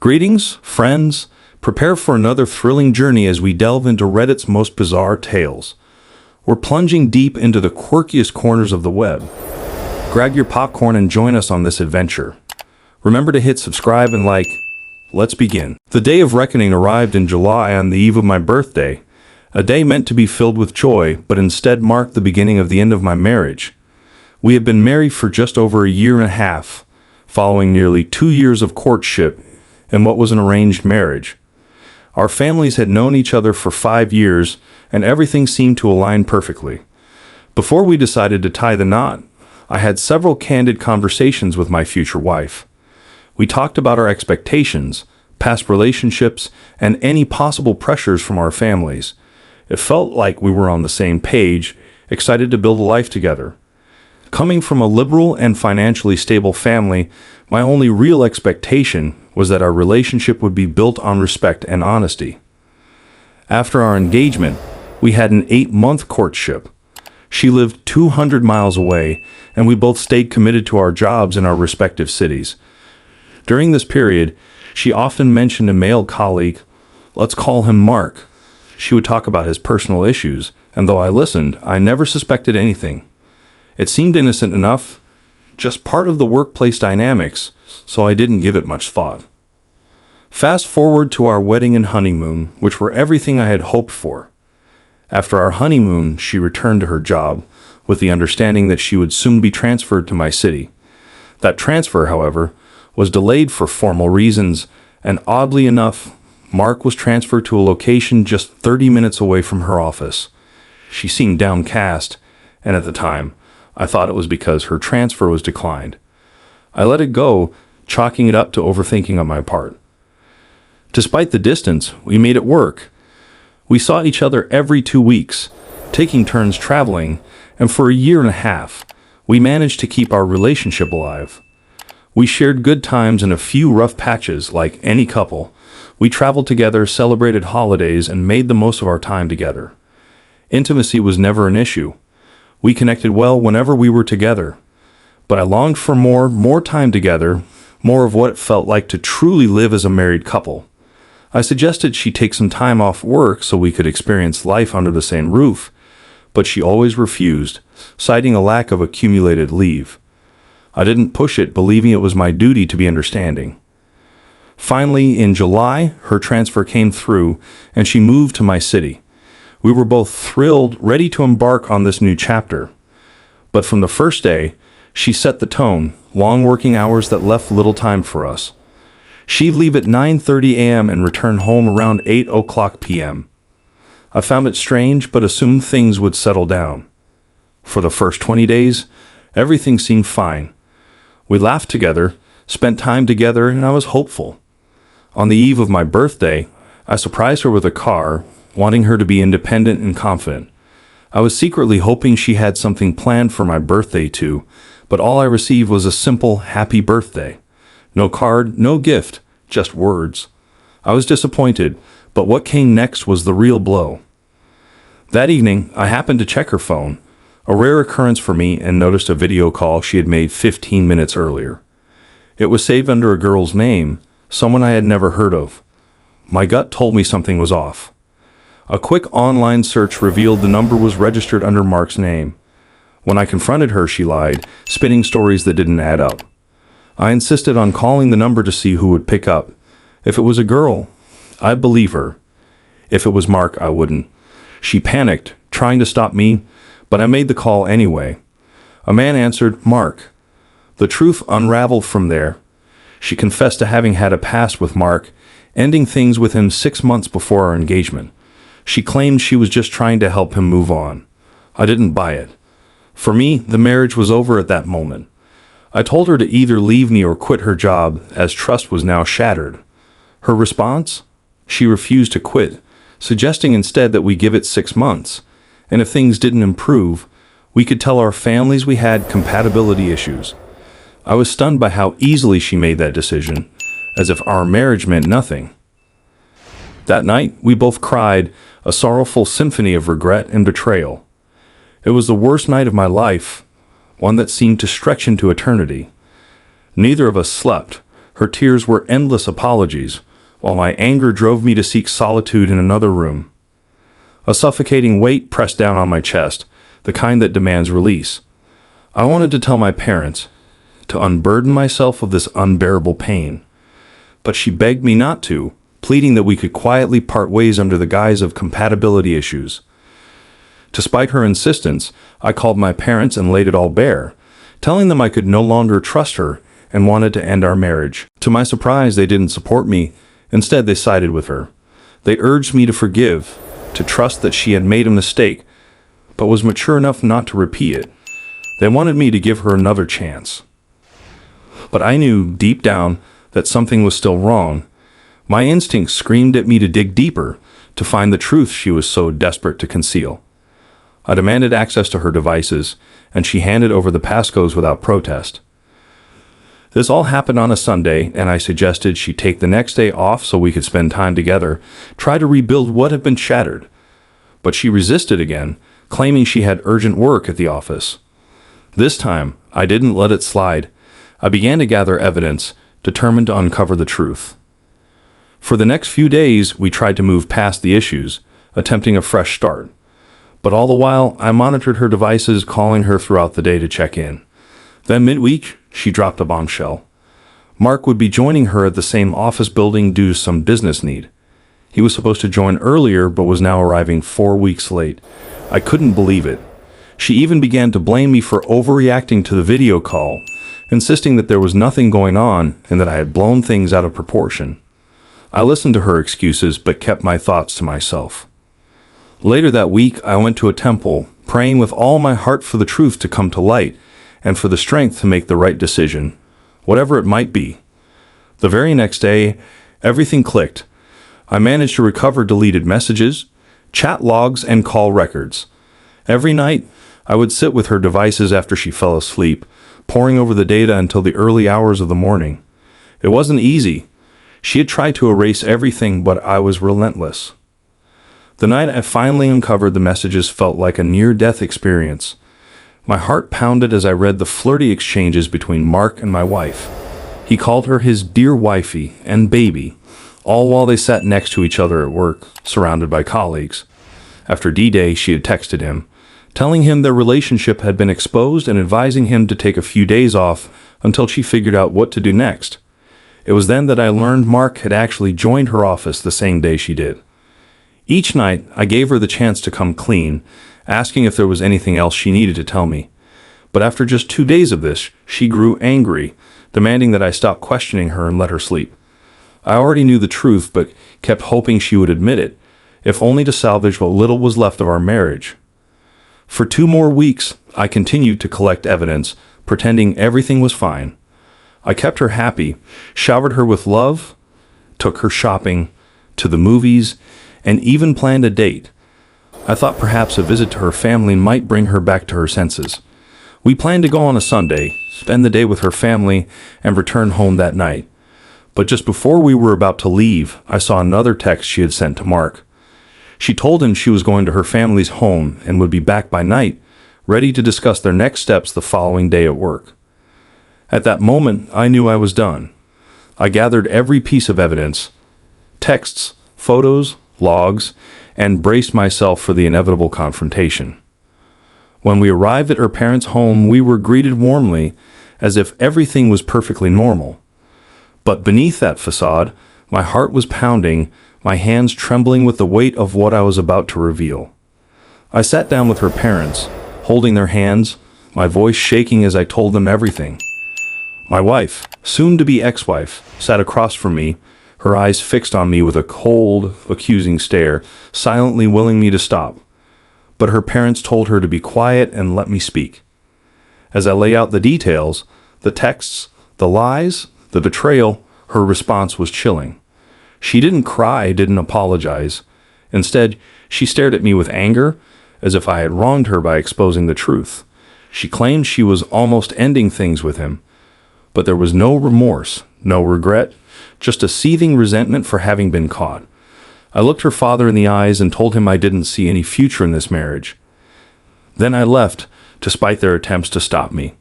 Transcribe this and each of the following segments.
Greetings, friends. Prepare for another thrilling journey as we delve into Reddit's most bizarre tales. We're plunging deep into the quirkiest corners of the web. Grab your popcorn and join us on this adventure. Remember to hit subscribe and like. Let's begin. The day of reckoning arrived in July on the eve of my birthday, a day meant to be filled with joy, but instead marked the beginning of the end of my marriage. We had been married for just over a year and a half, following nearly 2 years of courtship and what was an arranged marriage. Our families had known each other for 5 years, and everything seemed to align perfectly. Before we decided to tie the knot, I had several candid conversations with my future wife. We talked about our expectations, past relationships, and any possible pressures from our families. It felt like we were on the same page, excited to build a life together. Coming from a liberal and financially stable family, my only real expectation was that our relationship would be built on respect and honesty. After our engagement, we had an 8-month courtship. She lived 200 miles away, and we both stayed committed to our jobs in our respective cities. During this period, she often mentioned a male colleague. Let's call him Mark. She would talk about his personal issues, and though I listened, I never suspected anything. It seemed innocent enough, just part of the workplace dynamics, so I didn't give it much thought. Fast forward to our wedding and honeymoon, which were everything I had hoped for. After our honeymoon, she returned to her job, with the understanding that she would soon be transferred to my city. That transfer, however, was delayed for formal reasons, and oddly enough, Mark was transferred to a location just 30 minutes away from her office. She seemed downcast, and at the time, I thought it was because her transfer was declined. I let it go, chalking it up to overthinking on my part. Despite the distance, we made it work. We saw each other every 2 weeks, taking turns traveling, and for a year and a half, we managed to keep our relationship alive. We shared good times and a few rough patches like any couple. We traveled together, celebrated holidays, and made the most of our time together. Intimacy was never an issue. We connected well whenever we were together. But I longed for more time together, more of what it felt like to truly live as a married couple. I suggested she take some time off work so we could experience life under the same roof, but she always refused, citing a lack of accumulated leave. I didn't push it, believing it was my duty to be understanding. Finally, in July, her transfer came through, and she moved to my city. We were both thrilled, ready to embark on this new chapter. But from the first day, she set the tone, long working hours that left little time for us. She'd leave at 9:30 a.m. and return home around 8:00 p.m. I found it strange, but assumed things would settle down. For the first 20 days, everything seemed fine. We laughed together, spent time together, and I was hopeful. On the eve of my birthday, I surprised her with a car, wanting her to be independent and confident. I was secretly hoping she had something planned for my birthday too, but all I received was a simple happy birthday. No card, no gift, just words. I was disappointed, but what came next was the real blow. That evening, I happened to check her phone, a rare occurrence for me, and noticed a video call she had made 15 minutes earlier. It was saved under a girl's name, someone I had never heard of. My gut told me something was off. A quick online search revealed the number was registered under Mark's name. When I confronted her, she lied, spinning stories that didn't add up. I insisted on calling the number to see who would pick up. If it was a girl, I'd believe her. If it was Mark, I wouldn't. She panicked, trying to stop me, but I made the call anyway. A man answered, Mark. The truth unraveled from there. She confessed to having had a past with Mark, ending things with him 6 months before our engagement. She claimed she was just trying to help him move on. I didn't buy it. For me, the marriage was over at that moment. I told her to either leave me or quit her job, as trust was now shattered. Her response? She refused to quit, suggesting instead that we give it 6 months, and if things didn't improve, we could tell our families we had compatibility issues. I was stunned by how easily she made that decision, as if our marriage meant nothing. That night, we both cried, a sorrowful symphony of regret and betrayal. It was the worst night of my life, one that seemed to stretch into eternity. Neither of us slept, Her tears were endless apologies, while my anger drove me to seek solitude in another room. A suffocating weight pressed down on my chest, the kind that demands release. I wanted to tell my parents, to unburden myself of this unbearable pain. But she begged me not to, pleading that we could quietly part ways under the guise of compatibility issues. Despite her insistence, I called my parents and laid it all bare, telling them I could no longer trust her and wanted to end our marriage. To my surprise, they didn't support me. Instead, they sided with her. They urged me to forgive, to trust that she had made a mistake, but was mature enough not to repeat it. They wanted me to give her another chance. But I knew, deep down, that something was still wrong. My instincts screamed at me to dig deeper, to find the truth she was so desperate to conceal. I demanded access to her devices, and she handed over the passcodes without protest. This all happened on a Sunday, and I suggested she take the next day off so we could spend time together, try to rebuild what had been shattered. But she resisted again, claiming she had urgent work at the office. This time, I didn't let it slide. I began to gather evidence, determined to uncover the truth. For the next few days, we tried to move past the issues, attempting a fresh start. But all the while, I monitored her devices, calling her throughout the day to check in. Then midweek, she dropped a bombshell. Mark would be joining her at the same office building due to some business need. He was supposed to join earlier, but was now arriving 4 weeks late. I couldn't believe it. She even began to blame me for overreacting to the video call, insisting that there was nothing going on and that I had blown things out of proportion. I listened to her excuses, but kept my thoughts to myself. Later that week, I went to a temple, praying with all my heart for the truth to come to light, and for the strength to make the right decision, whatever it might be. The very next day, everything clicked. I managed to recover deleted messages, chat logs, and call records. Every night, I would sit with her devices after she fell asleep, poring over the data until the early hours of the morning. It wasn't easy. She had tried to erase everything, but I was relentless. The night I finally uncovered the messages felt like a near-death experience. My heart pounded as I read the flirty exchanges between Mark and my wife. He called her his dear wifey and baby, all while they sat next to each other at work, surrounded by colleagues. After D-Day, she had texted him, telling him their relationship had been exposed and advising him to take a few days off until she figured out what to do next. It was then that I learned Mark had actually joined her office the same day she did. Each night, I gave her the chance to come clean, asking if there was anything else she needed to tell me. But after just 2 days of this, she grew angry, demanding that I stop questioning her and let her sleep. I already knew the truth, but kept hoping she would admit it, if only to salvage what little was left of our marriage. For 2 more weeks, I continued to collect evidence, pretending everything was fine. I kept her happy, showered her with love, took her shopping, to the movies, and even planned a date. I thought perhaps a visit to her family might bring her back to her senses. We planned to go on a Sunday, spend the day with her family, and return home that night. But just before we were about to leave, I saw another text she had sent to Mark. She told him she was going to her family's home and would be back by night, ready to discuss their next steps the following day at work. At that moment, I knew I was done. I gathered every piece of evidence, texts, photos, logs, and braced myself for the inevitable confrontation. When we arrived at her parents' home, we were greeted warmly, as if everything was perfectly normal. But beneath that facade, my heart was pounding, my hands trembling with the weight of what I was about to reveal. I sat down with her parents, holding their hands, my voice shaking as I told them everything. My wife, soon-to-be ex-wife, sat across from me, her eyes fixed on me with a cold, accusing stare, silently willing me to stop. But her parents told her to be quiet and let me speak. As I lay out the details, the texts, the lies, the betrayal, her response was chilling. She didn't cry, didn't apologize. Instead, she stared at me with anger, as if I had wronged her by exposing the truth. She claimed she was almost ending things with him. But there was no remorse, no regret, just a seething resentment for having been caught. I looked her father in the eyes and told him I didn't see any future in this marriage. Then I left, despite their attempts to stop me.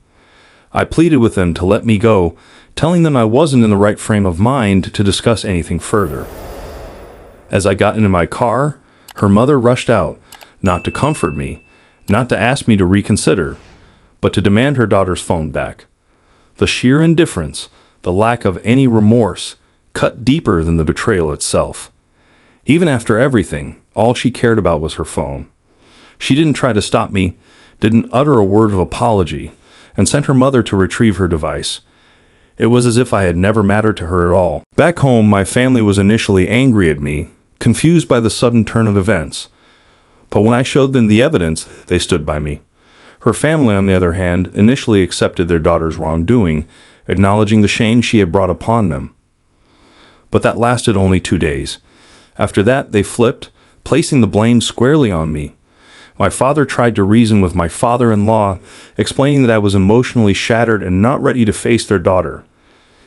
I pleaded with them to let me go, telling them I wasn't in the right frame of mind to discuss anything further. As I got into my car, her mother rushed out, not to comfort me, not to ask me to reconsider, but to demand her daughter's phone back. The sheer indifference, the lack of any remorse, cut deeper than the betrayal itself. Even after everything, all she cared about was her phone. She didn't try to stop me, didn't utter a word of apology, and sent her mother to retrieve her device. It was as if I had never mattered to her at all. Back home, my family was initially angry at me, confused by the sudden turn of events. But when I showed them the evidence, they stood by me. Her family, on the other hand, initially accepted their daughter's wrongdoing, acknowledging the shame she had brought upon them. But that lasted only 2 days. After that, they flipped, placing the blame squarely on me. My father tried to reason with my father-in-law, explaining that I was emotionally shattered and not ready to face their daughter.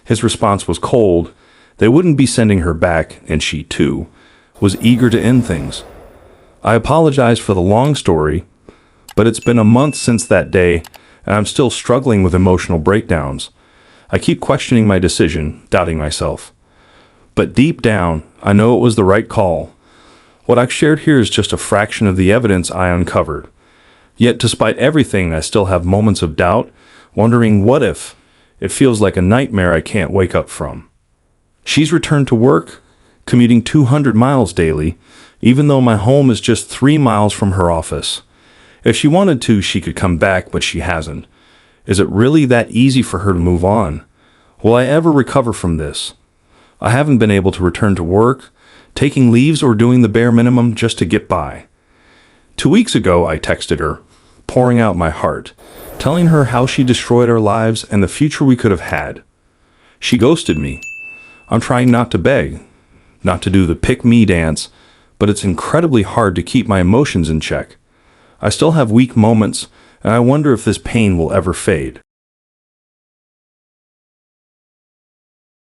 His response was cold. They wouldn't be sending her back, and she, too, was eager to end things. I apologized for the long story, but it's been a month since that day, and I'm still struggling with emotional breakdowns. I keep questioning my decision, doubting myself. But deep down, I know it was the right call. What I've shared here is just a fraction of the evidence I uncovered. Yet, despite everything, I still have moments of doubt, wondering what if. It feels like a nightmare I can't wake up from. She's returned to work, commuting 200 miles daily, even though my home is just 3 miles from her office. If she wanted to, she could come back, but she hasn't. Is it really that easy for her to move on? Will I ever recover from this? I haven't been able to return to work, taking leaves or doing the bare minimum just to get by. 2 weeks ago, I texted her, pouring out my heart, telling her how she destroyed our lives and the future we could have had. She ghosted me. I'm trying not to beg, not to do the pick-me dance, but it's incredibly hard to keep my emotions in check. I still have weak moments, and I wonder if this pain will ever fade.